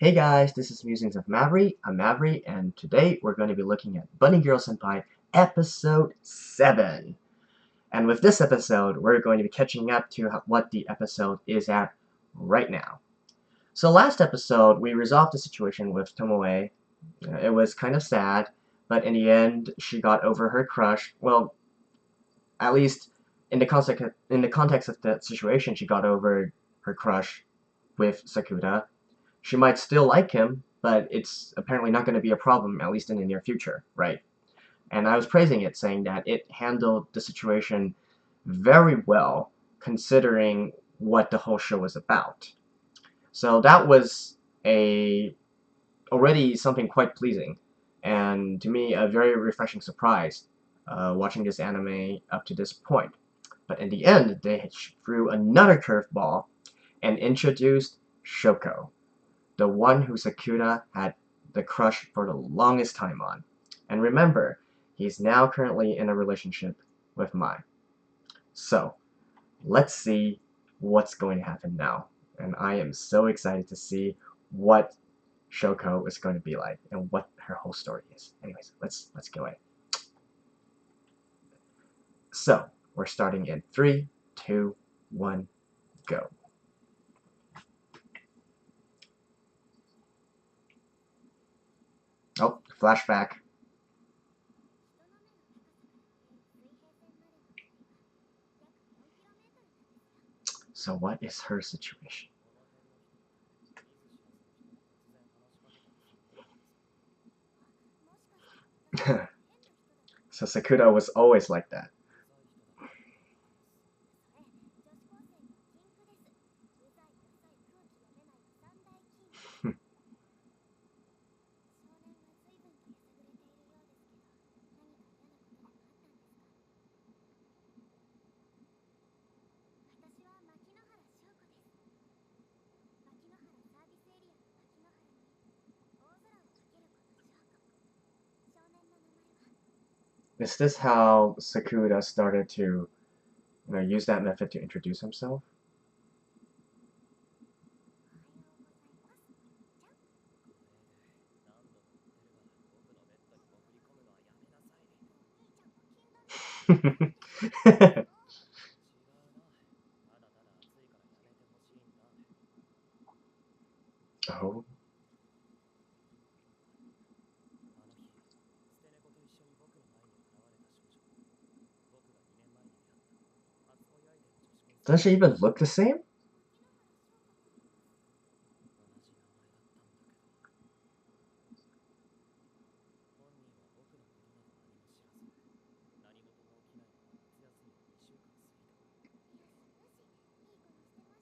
Hey guys, this is Musings of Mavri. I'm Mavri, and today we're going to be looking at Bunny Girl Senpai Episode 7. And with this episode, we're going to be catching up to what the episode is at right now. So last episode, we resolved the situation with Tomoe. It was kind of sad, but in the end, she got over her crush. Well, at least in the context of that situation, she got over her crush with Sakuda. She might still like him, but it's apparently not going to be a problem, at least in the near future, right? And I was praising it, saying that it handled the situation very well, considering what the whole show was about. So that was already something quite pleasing, and to me, a very refreshing surprise watching this anime up to this point. But in the end, they threw another curveball and introduced Shoko, the one who Sakuda had the crush for the longest time on. And remember, he's now currently in a relationship with Mai. So, let's see what's going to happen now. And I am so excited to see what Shoko is going to be like and what her whole story is. Anyways, let's go in. So, we're starting in 3, 2, 1, go. Oh, flashback. So what is her situation? So Sakuda was always like that. Is this how Sakuda started to, use that method to introduce himself? Oh. Does she even look the same?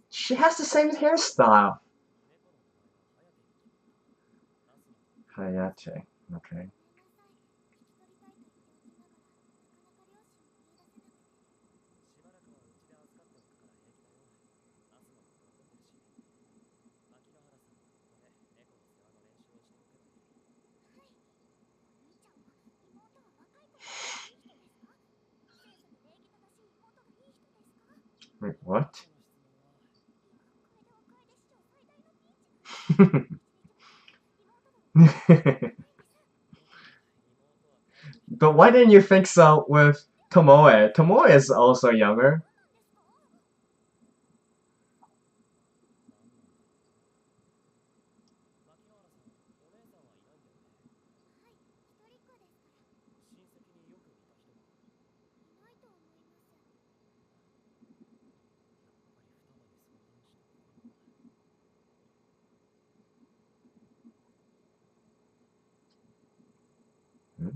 She has the same hairstyle. Hayate. Okay. Wait, what? But why didn't you think so with Tomoe? Tomoe is also younger. Hmm?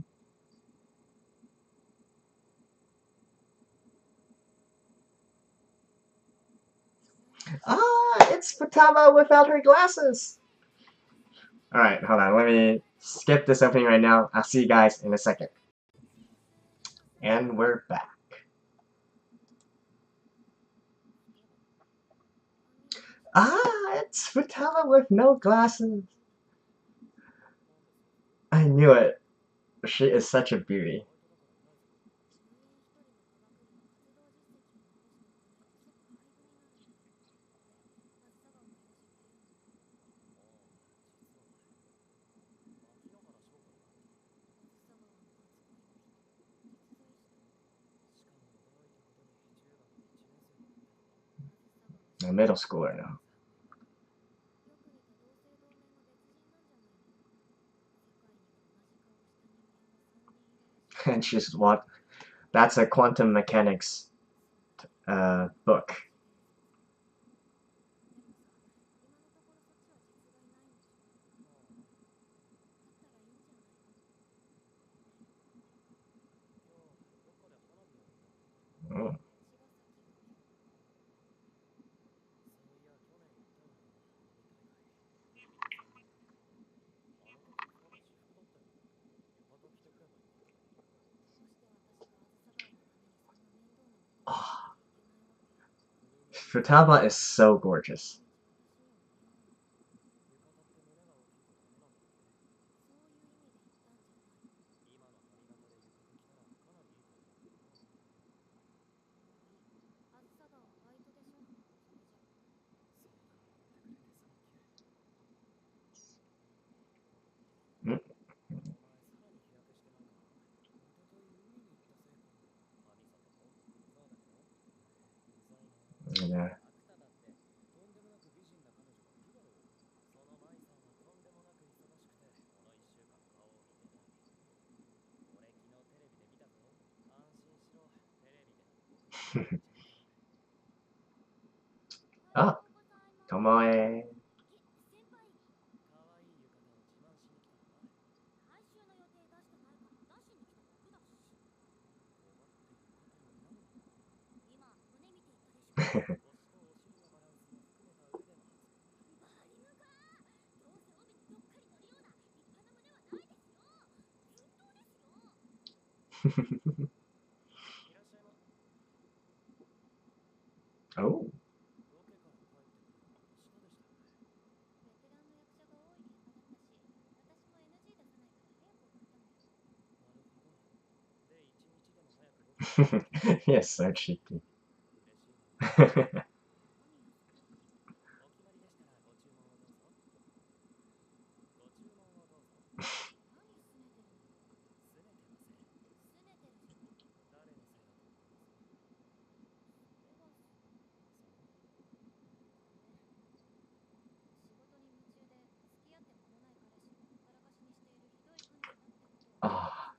Ah, it's Futaba without her glasses. Alright, hold on. Let me skip this opening right now. I'll see you guys in a second. And we're back. Ah, it's Futaba with no glasses. I knew it. She is such a beauty. A middle schooler now. And she's what? That's a quantum mechanics book. Mm. Oh. Futaba is so gorgeous. Mm. Yeah. Ah, Tomoe. Oh. Yes, so cheeky. Ah.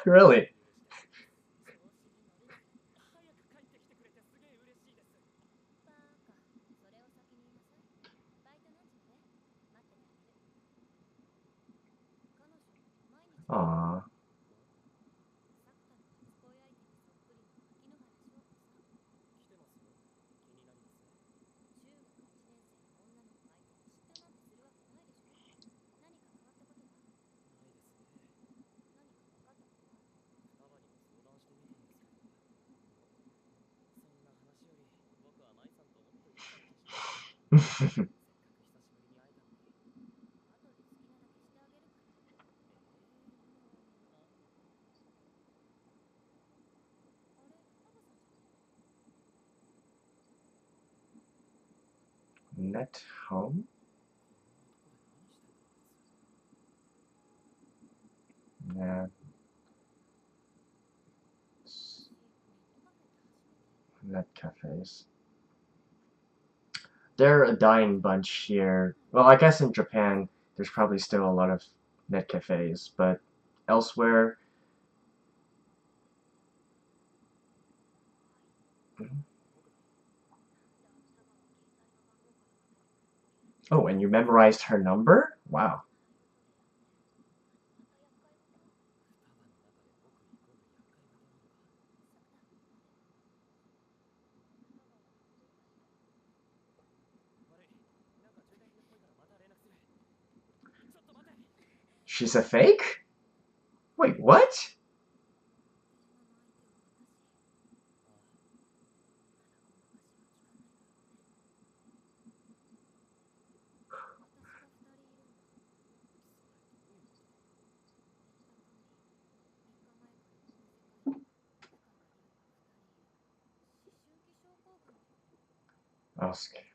Really? Aww. Net home? Yeah. Net cafes. They're a dying bunch here. Well, I guess in Japan, there's probably still a lot of net cafes, but elsewhere... Oh, and you memorized her number? Wow. She's a fake? Wait, what? Okay.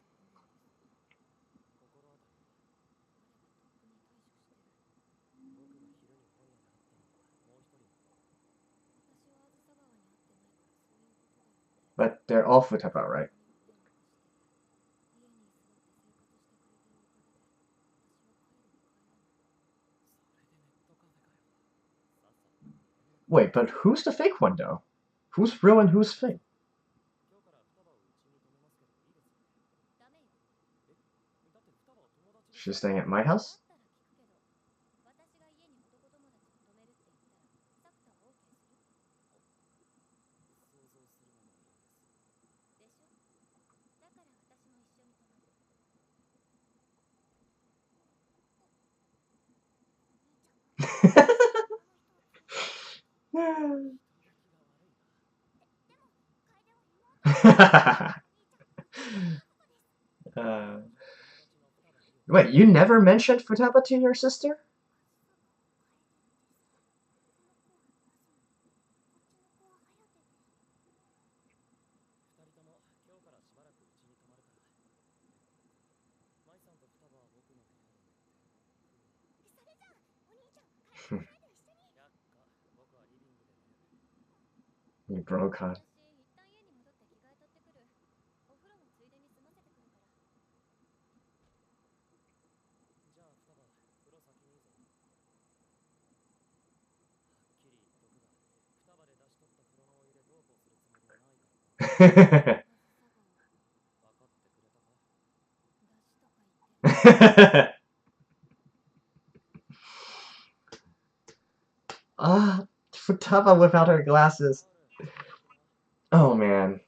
But they're all Futaba, right? Wait, but who's the fake one, though? Who's real and who's fake? She's staying at my house? uh, wait, you never mentioned Futaba to your sister? You broke, huh? Ah, Futaba without her glasses. Oh man.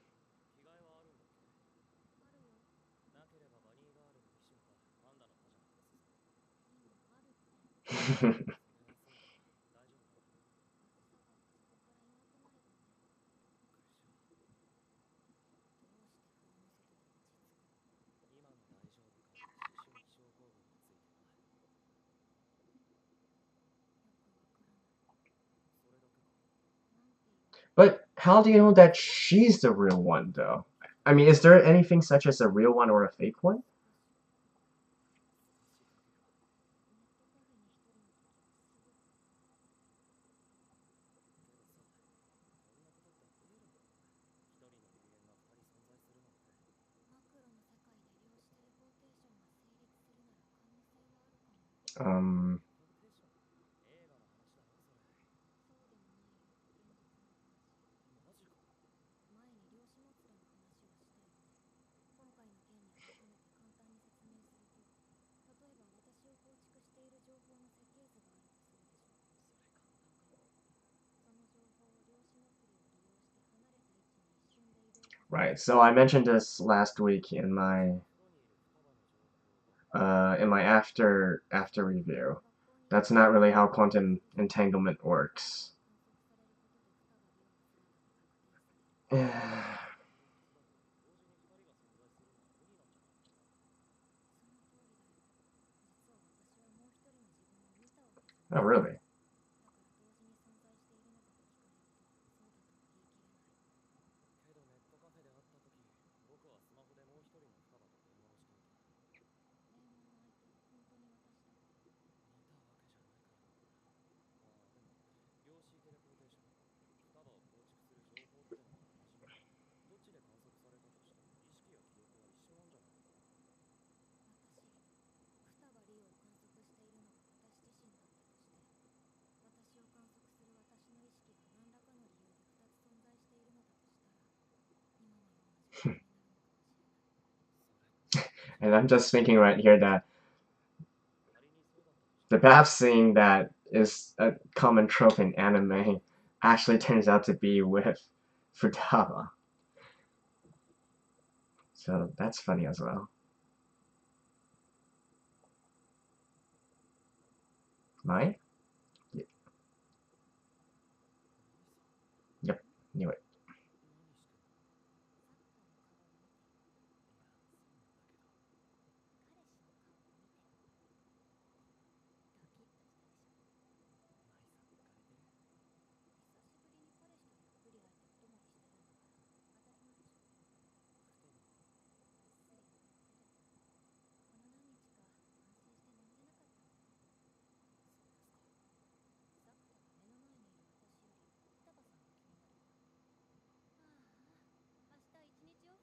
But how do you know that she's the real one, though? I mean, is there anything such as a real one or a fake one? Um, right. So I mentioned this last week in my after review. That's not really how quantum entanglement works. Oh, really? And I'm just thinking right here that the bath scene that is a common trope in anime actually turns out to be with Futaba. So that's funny as well. Mine? Yep, knew it.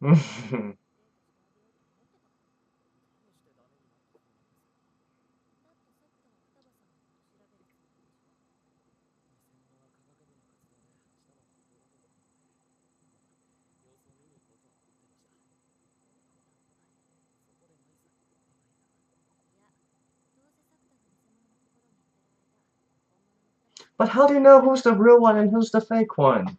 But how do you know who's the real one and who's the fake one?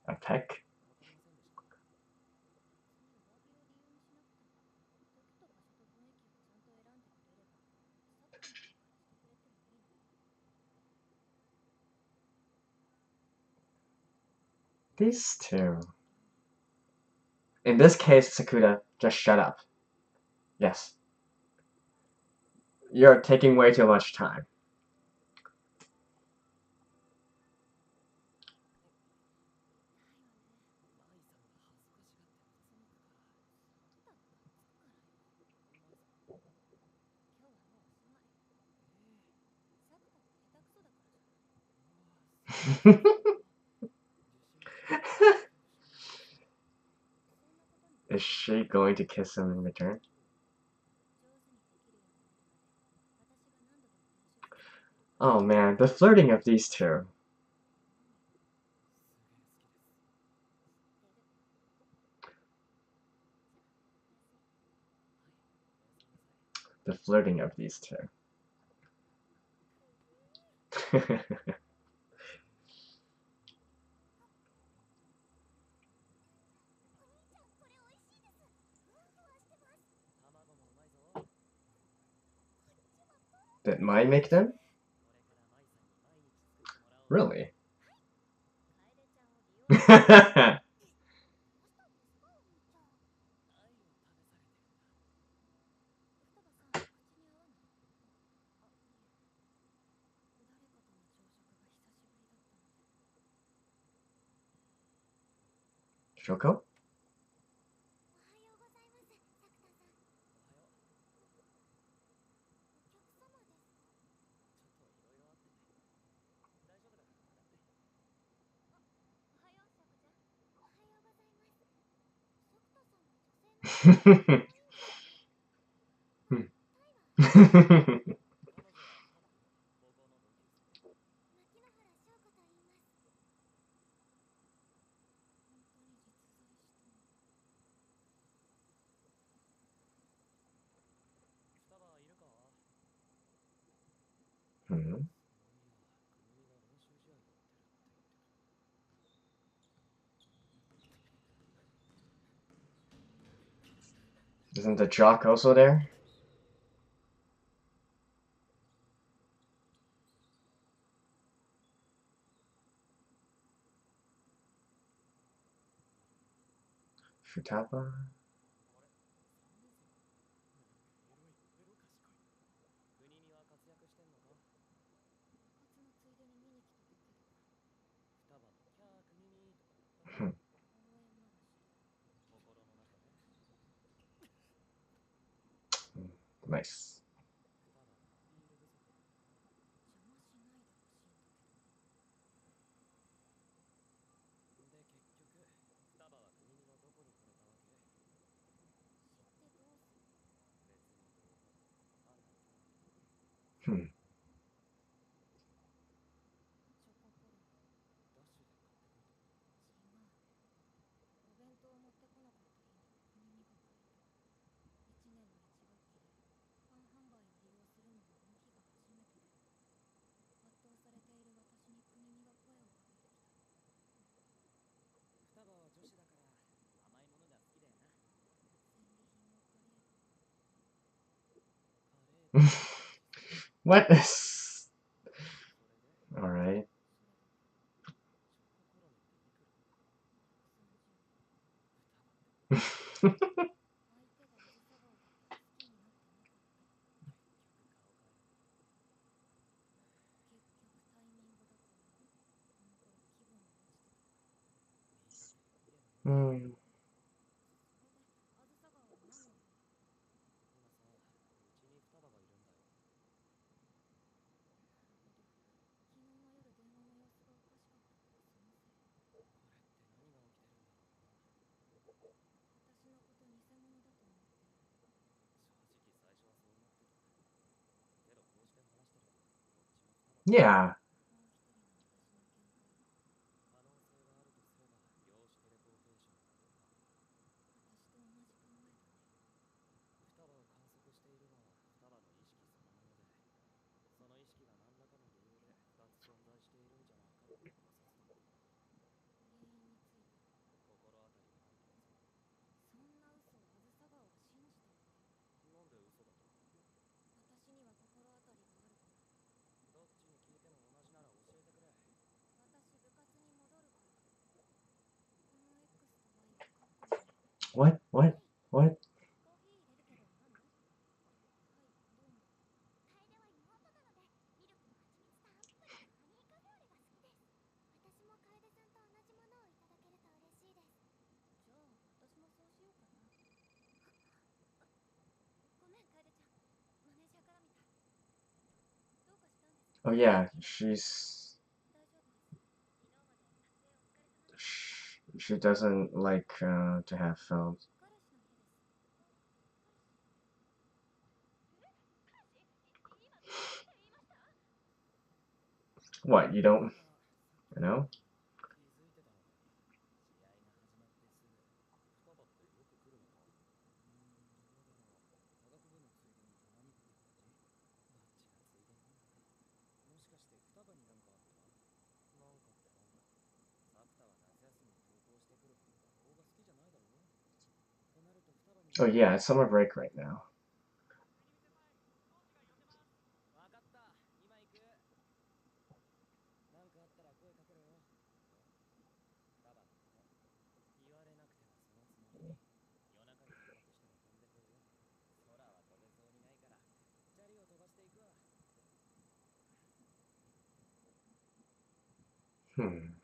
A peck? These two. In this case, Sakuda, just shut up. Yes. You're taking way too much time. Is she going to kiss him in return? Oh man, the flirting of these two. The flirting of these two. Did Mai make them? Really? Shoko? Hmm. Isn't the jock also there? Futaba? Hmm. Nice. Hmm. What is... Alright. Yeah. What? What? What? Oh yeah, she doesn't like to have phones. What, you don't, you know? Oh yeah, it's summer break right now. Hmm.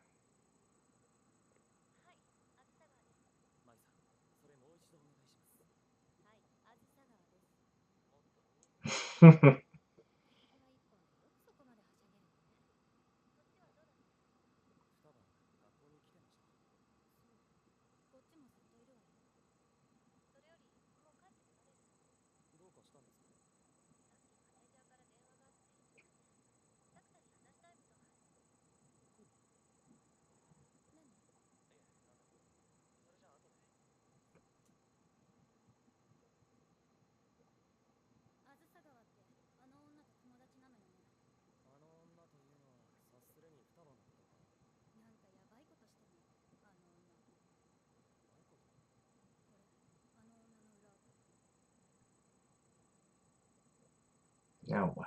Now what?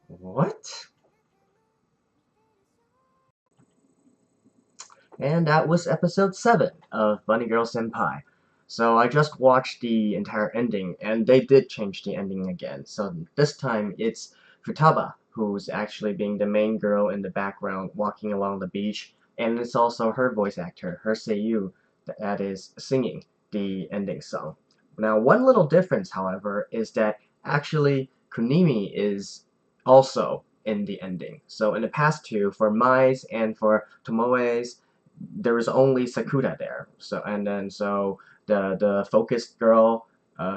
What? And that was episode 7 of Bunny Girl Senpai. So I just watched the entire ending, and they did change the ending again. So this time it's Futaba, who's actually being the main girl in the background walking along the beach, and it's also her voice actor, her seiyuu, that is singing the ending song. Now, one little difference, however, is that actually Kunimi is also in the ending. So in the past two, for Mai's and for Tomoe's, there was only Sakura there. So the focused girl,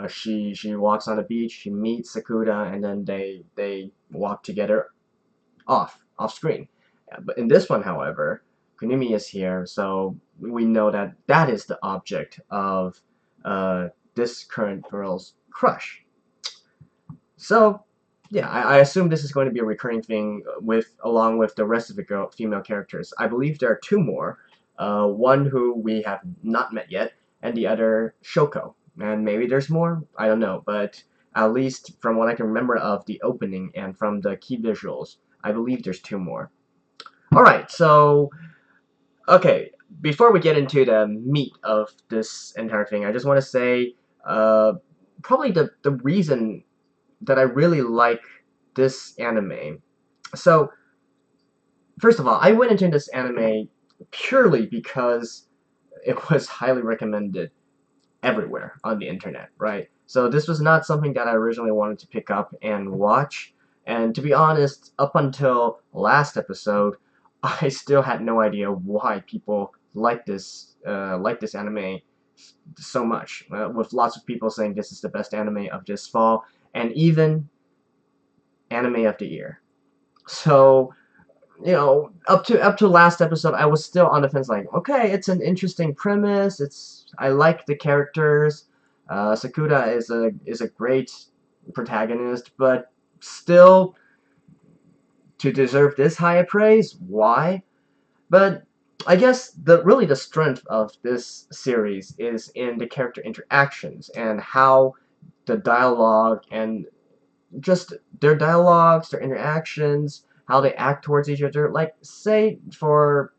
she walks on the beach, she meets Sakura, and then they walk together off screen. But in this one, however, Kunimi is here, so we know that that is the object of this current girl's crush. So yeah, I assume this is going to be a recurring thing with along with the rest of the female characters. I believe there are two more. One who we have not met yet, and the other Shoko. And maybe there's more. I don't know, but at least from what I can remember of the opening and from the key visuals, I believe there's two more. All right, so okay. Before we get into the meat of this entire thing, I just want to say, probably the reason that I really like this anime. So, first of all, I went into this anime purely because it was highly recommended everywhere on the internet, right? So this was not something that I originally wanted to pick up and watch. And to be honest, up until last episode, I still had no idea why people like this anime so much. With lots of people saying this is the best anime of this fall, and even anime of the year. So, you know, up to last episode, I was still on the fence, like, okay, it's an interesting premise. I like the characters. Sakura is a great protagonist, but still, to deserve this high praise, why? But I guess really the strength of this series is in the character interactions and how the dialogue and just their dialogues, their interactions, how they act towards each other. Like, say for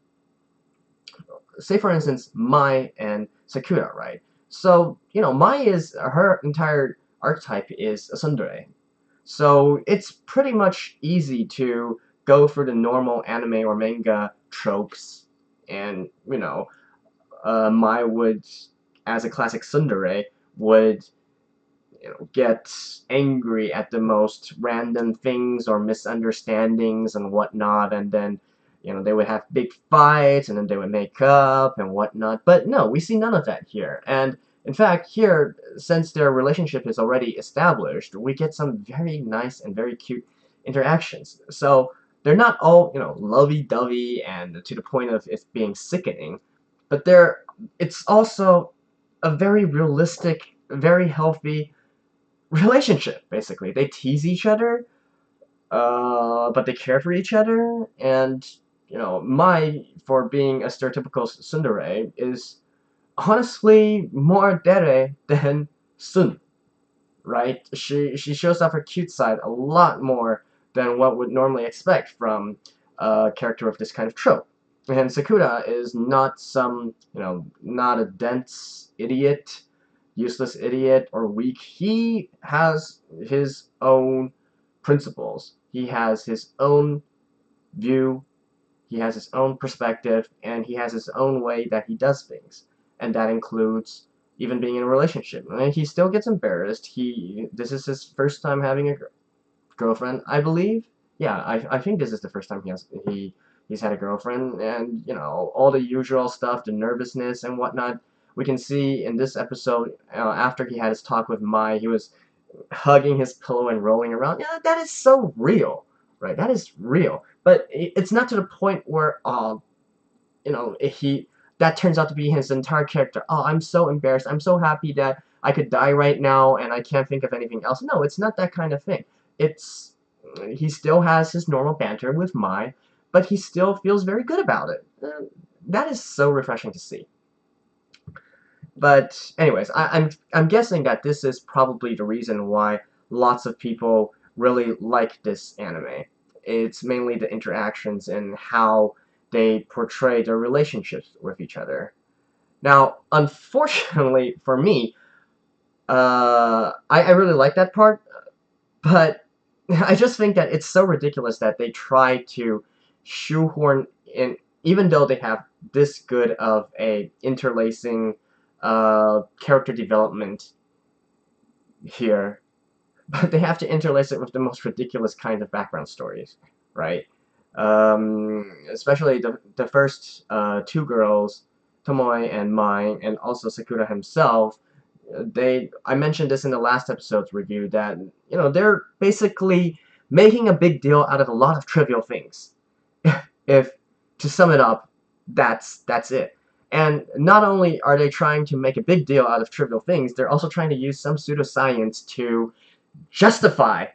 instance, Mai and Sakura, right? So, you know, Mai is, her entire archetype is a tsundere. So it's pretty much easy to go for the normal anime or manga tropes, and, you know, Mai would, as a classic tsundere, would, you know, get angry at the most random things or misunderstandings and whatnot, and then, you know, they would have big fights, and then they would make up and whatnot. But no, we see none of that here. And in fact, here, since their relationship is already established, we get some very nice and very cute interactions. So they're not all, you know, lovey-dovey and to the point of it being sickening, but it's also a very realistic, very healthy relationship, basically. They tease each other, but they care for each other, and, you know, Mai, for being a stereotypical tsundere, is honestly more dere than Sun, right? She shows off her cute side a lot more than what would normally expect from a character of this kind of trope. And Sakura is not some, you know, not a dense idiot, useless idiot, or weak. He has his own principles. He has his own view. He has his own perspective, and he has his own way that he does things. And that includes even being in a relationship. And he still gets embarrassed. This is his first time having a girlfriend, I believe. Yeah, I think this is the first time he's had a girlfriend, and, you know, all the usual stuff, the nervousness and whatnot. We can see in this episode, after he had his talk with Mai, he was hugging his pillow and rolling around. Yeah, that is so real, right? That is real. But it's not to the point where, you know, that turns out to be his entire character. Oh, I'm so embarrassed. I'm so happy that I could die right now and I can't think of anything else. No, it's not that kind of thing. He still has his normal banter with Mai, but he still feels very good about it. That is so refreshing to see. But anyways, I'm guessing that this is probably the reason why lots of people really like this anime. It's mainly the interactions and how they portray their relationships with each other. Now, unfortunately for me, I really like that part, but I just think that it's so ridiculous that they try to shoehorn in, even though they have this good of a interlacing character development here, but they have to interlace it with the most ridiculous kind of background stories, right? Especially the first two girls, Tomoe and Mai, and also Sakura himself. I mentioned this in the last episode's review, that, you know, they're basically making a big deal out of a lot of trivial things. If to sum it up, that's it. And not only are they trying to make a big deal out of trivial things, they're also trying to use some pseudoscience to justify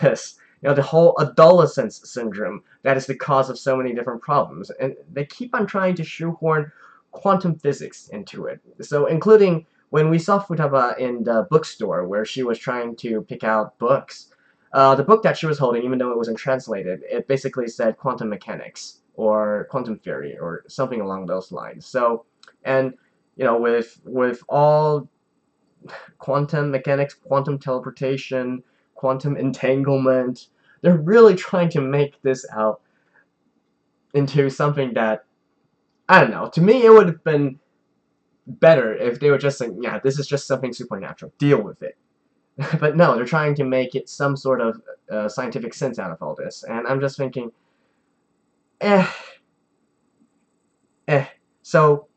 this. You know, the whole adolescence syndrome that is the cause of so many different problems. And they keep on trying to shoehorn quantum physics into it. So, including when we saw Futaba in the bookstore where she was trying to pick out books, the book that she was holding, even though it wasn't translated, it basically said quantum mechanics or quantum theory or something along those lines. So, and, you know, with all quantum mechanics, quantum teleportation, quantum entanglement, they're really trying to make this out into something that, I don't know, to me it would have been better if they were just saying, yeah, this is just something supernatural, deal with it. But no, they're trying to make it some sort of scientific sense out of all this. And I'm just thinking, eh. So,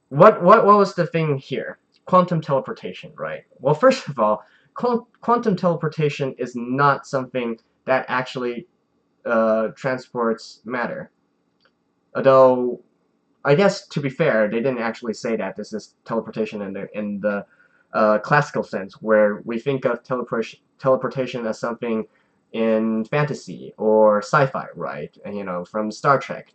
what was the thing here? Quantum teleportation, right? Well, first of all, quantum teleportation is not something that actually transports matter. Although, I guess to be fair, they didn't actually say that this is teleportation in the classical sense, where we think of teleportation as something in fantasy or sci-fi, right? And, you know, from Star Trek,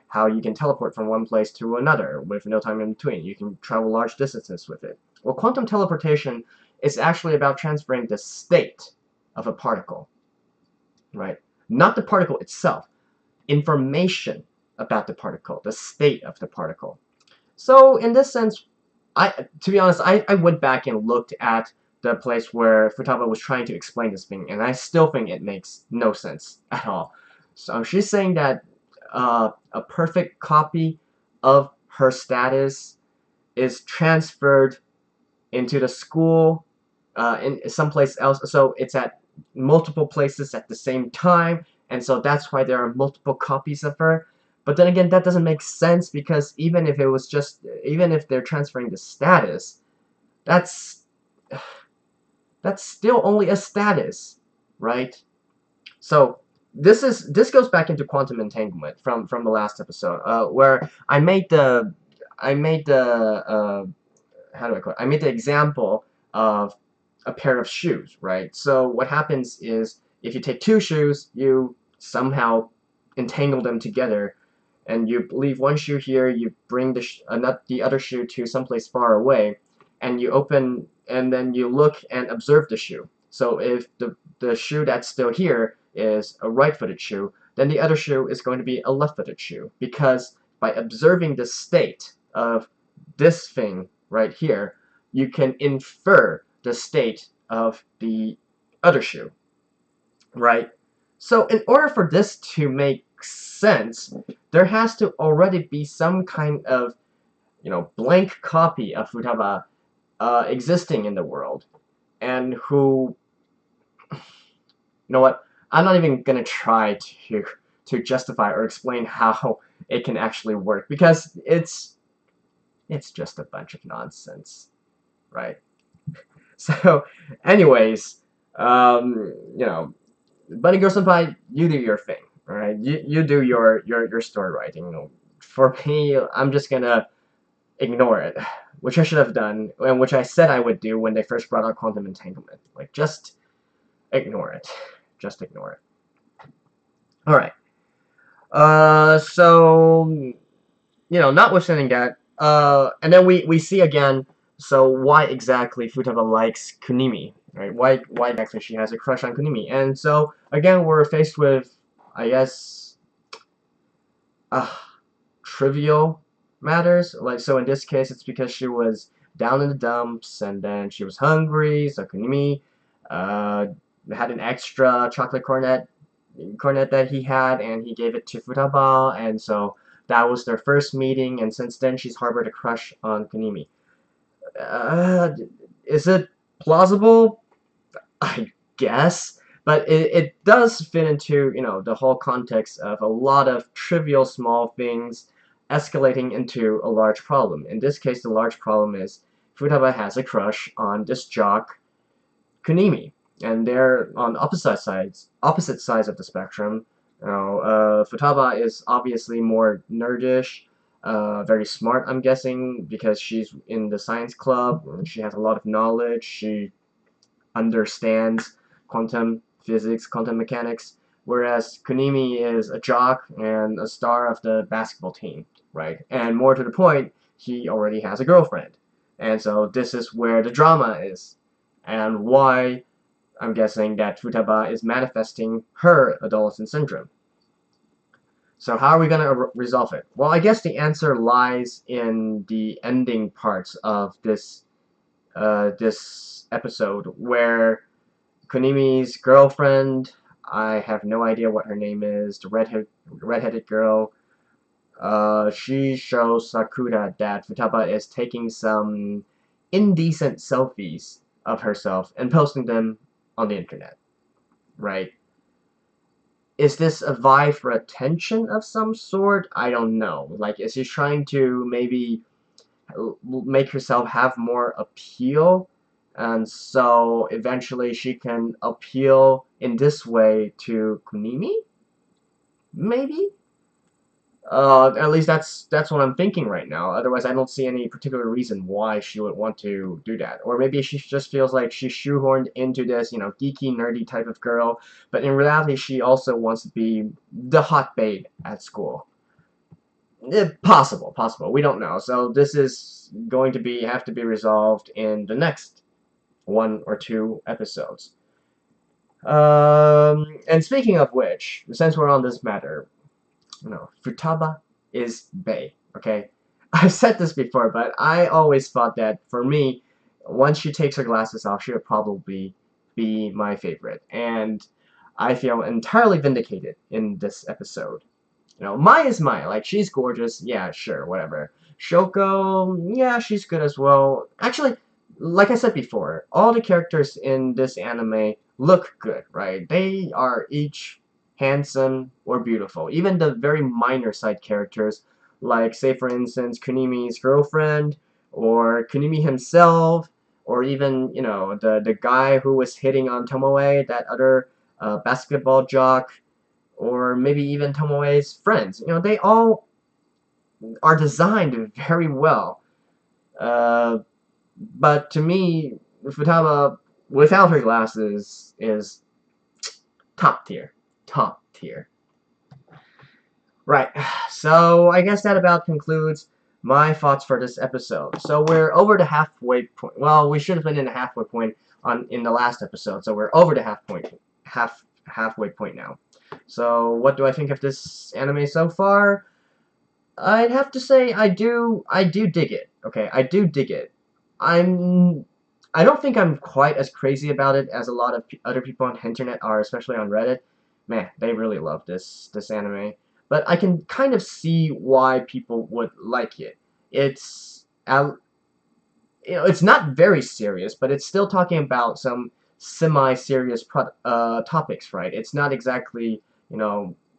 how you can teleport from one place to another with no time in between. You can travel large distances with it. Well, quantum teleportation is actually about transferring the state of a particle, right? Not the particle itself, information about the particle, the state of the particle. So in this sense, to be honest, I went back and looked at the place where Futaba was trying to explain this thing, and I still think it makes no sense at all. So she's saying that a perfect copy of her status is transferred into the school in someplace else, so it's at multiple places at the same time, and so that's why there are multiple copies of her. But then again, that doesn't make sense, because even if they're transferring the status, that's still only a status, right? So this goes back into quantum entanglement from the last episode, where I made the how do I call it? I made the example of a pair of shoes, right? So what happens is, if you take two shoes, you somehow entangle them together, and you leave one shoe here, you bring the other shoe to someplace far away, and you open, and then you look and observe the shoe. So if the shoe that's still here is a right-footed shoe, then the other shoe is going to be a left-footed shoe, because by observing the state of this thing right here, you can infer the state of the other shoe, right? So in order for this to make sense, there has to already be some kind of, you know, blank copy of Futaba existing in the world, and who, you know what, I'm not even gonna try to justify or explain how it can actually work, because it's just a bunch of nonsense, right? So, anyways, you know, Bunny Girl Senpai, you do your thing, alright? You do your story writing. You know, for me, I'm just gonna ignore it, which I should have done, and which I said I would do when they first brought out quantum entanglement. Like, just ignore it. Just ignore it. Alright. So, you know, notwithstanding that, and then we see again, so why exactly Futaba likes Kunimi, right? Why exactly she has a crush on Kunimi? And so, again, we're faced with, I guess, trivial matters. Like, so in this case, it's because she was down in the dumps, and then she was hungry, so Kunimi had an extra chocolate cornet that he had, and he gave it to Futaba, and so that was their first meeting, and since then she's harbored a crush on Kunimi. Is it plausible? I guess, but it does fit into, you know, the whole context of a lot of trivial small things escalating into a large problem. In this case, the large problem is Futaba has a crush on this jock, Kunimi, and they're on opposite sides of the spectrum. You know, Futaba is obviously more nerdish, very smart, I'm guessing, because she's in the science club. She has a lot of knowledge. She understands quantum physics, quantum mechanics, whereas Kunimi is a jock and a star of the basketball team, right? And more to the point, he already has a girlfriend. And so this is where the drama is, and why I'm guessing that Futaba is manifesting her adolescent syndrome. So how are we going to resolve it? Well, I guess the answer lies in the ending parts of this this episode, where Kunimi's girlfriend, I have no idea what her name is, the redheaded girl, she shows Sakura that Futaba is taking some indecent selfies of herself and posting them on the internet, right? is this a vie for attention of some sort? I don't know. Like, is she trying to maybe make herself have more appeal? And so eventually she can appeal in this way to Kunimi? Maybe? At least that's what I'm thinking right now. Otherwise, I don't see any particular reason why she would want to do that. Or maybe she just feels like she's shoehorned into this, geeky, nerdy type of girl. But in reality, she also wants to be the hot bait at school. Possible. We don't know. So this is going to have to be resolved in the next 1 or 2 episodes. And speaking of which, since we're on this matter, Futaba is bae, okay? I've said this before, but I always thought that, for me, once she takes her glasses off, she would probably be my favorite. And I feel entirely vindicated in this episode. Mai is Mai. Like, she's gorgeous. Yeah, sure, whatever. Shoko, yeah, she's good as well. Actually, like I said before, all the characters in this anime look good, right? They are each handsome or beautiful. Even the very minor side characters, like, say for instance, Kunimi's girlfriend, or Kunimi himself, or even, the guy who was hitting on Tomoe, that other basketball jock, or maybe even Tomoe's friends. They all are designed very well. But to me, Futaba, without her glasses, is top tier. Top tier. Right, so I guess that about concludes my thoughts for this episode. So we're over the halfway point. Well, we should have been in the halfway point in the last episode, so we're over the halfway point now. So what do I think of this anime so far? I'd have to say I do dig it. Okay, I do dig it. I don't think I'm quite as crazy about it as a lot of other people on the internet are, especially on Reddit. Man, they really love this anime. But I can kind of see why people would like it. It's it's not very serious, but it's still talking about some semi-serious topics, right? It's not exactly,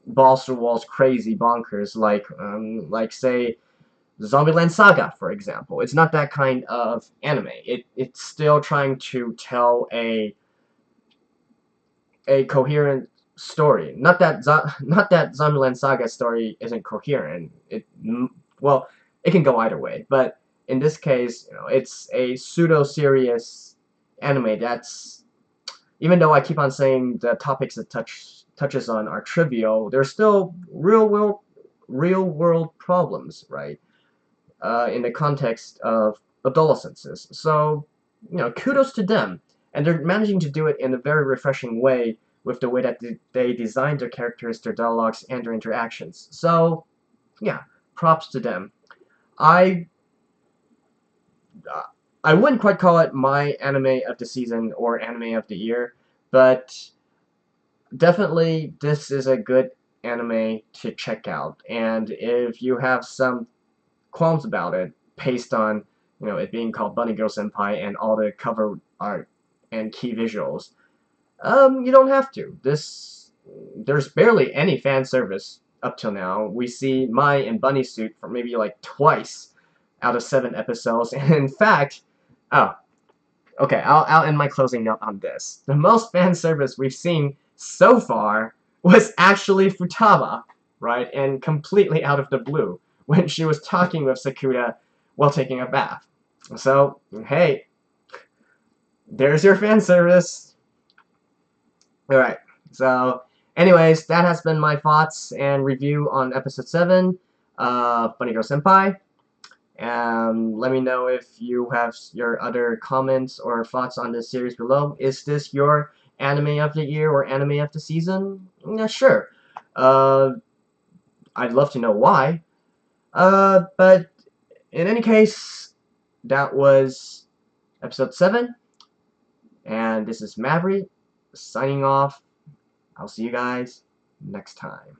balls to walls crazy bonkers like say Zombieland Saga, for example. It's not that kind of anime. It's still trying to tell a coherent story. Not that Zombieland Saga story isn't coherent. It can go either way, but in this case, it's a pseudo-serious anime that's, even though I keep on saying the topics it touches on are trivial, they're still real world problems, right? In the context of adolescences. So, kudos to them. And they're managing to do it in a very refreshing way with the way that they designed their characters, their dialogues, and their interactions. So, yeah, props to them. I wouldn't quite call it my anime of the season or anime of the year, but definitely this is a good anime to check out. And if you have some qualms about it, based on it being called Bunny Girl Senpai and all the cover art and key visuals, you don't have to. There's barely any fan service up till now. We see Mai in bunny suit for maybe like twice out of 7 episodes, and in fact, okay, I'll end my closing note on this. The most fan service we've seen so far was actually Futaba, right? And completely out of the blue, when she was talking with Sakura while taking a bath. So, hey, there's your fan service. Alright, so anyways, that has been my thoughts and review on episode 7 of Bunny Girl Senpai. Let me know if you have your other comments or thoughts on this series below. Is this your anime of the year or anime of the season? Yeah, sure. I'd love to know why. But in any case, that was episode 7. And this is Maverick signing off. I'll see you guys next time.